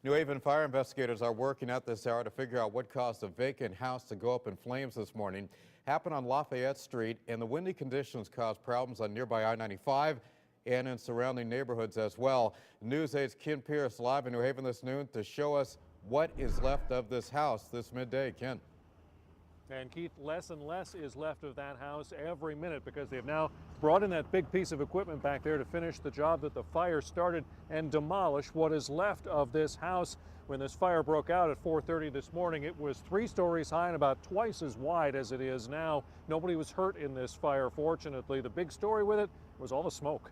New Haven fire investigators are working at this hour to figure out what caused a vacant house to go up in flames this morning. Happened on Lafayette Street, and the windy conditions caused problems on nearby I-95 and in surrounding neighborhoods as well. News 8's Ken Pierce live in New Haven this noon to show us what is left of this house this midday. Ken. And Keith, less and less is left of that house every minute because they've now brought in that big piece of equipment back there to finish the job that the fire started and demolish what is left of this house. When this fire broke out at 4:30 this morning, it was 3 stories high and about twice as wide as it is now. Nobody was hurt in this fire, fortunately. The big story with it was all the smoke.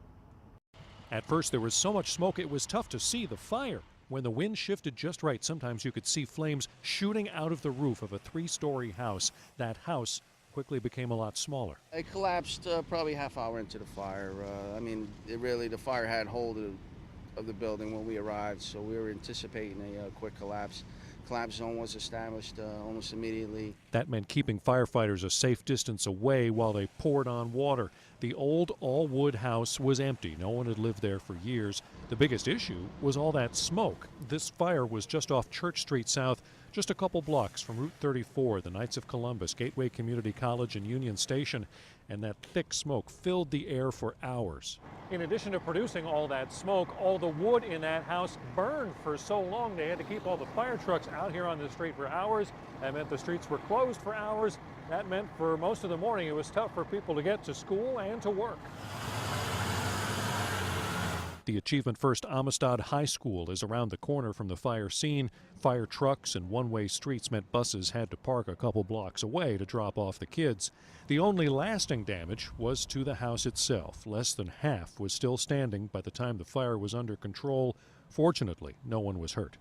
At first, there was so much smoke it was tough to see the fire. When the wind shifted just right, sometimes you could see flames shooting out of the roof of a 3-story house. That house quickly became a lot smaller. It collapsed probably half hour into the fire. The fire had hold of the building when we arrived, so we were anticipating a quick collapse. Collapse zone was established almost immediately. That meant keeping firefighters a safe distance away while they poured on water. The old all-wood house was empty. No one had lived there for years. The biggest issue was all that smoke. This fire was just off Church Street South, just a couple blocks from Route 34, the Knights of Columbus, Gateway Community College, and Union Station, and that thick smoke filled the air for hours. In addition to producing all that smoke, all the wood in that house burned for so long they had to keep all the fire trucks out here on the street for hours. That meant the streets were closed for hours. That meant for most of the morning it was tough for people to get to school and to work. The Achievement First Amistad High School is around the corner from the fire scene. Fire trucks and one-way streets meant buses had to park a couple blocks away to drop off the kids. The only lasting damage was to the house itself. Less than half was still standing by the time the fire was under control. Fortunately, no one was hurt.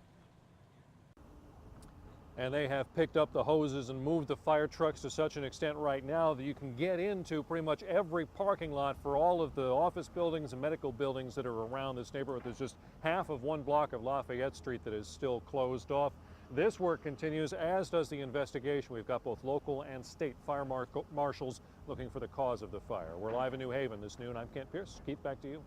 And they have picked up the hoses and moved the fire trucks to such an extent right now that you can get into pretty much every parking lot for all of the office buildings and medical buildings that are around this neighborhood. There's just half of one block of Lafayette Street that is still closed off. This work continues, as does the investigation. We've got both local and state fire marshals looking for the cause of the fire. We're live in New Haven this noon. I'm Kent Pierce. Keith, back to you.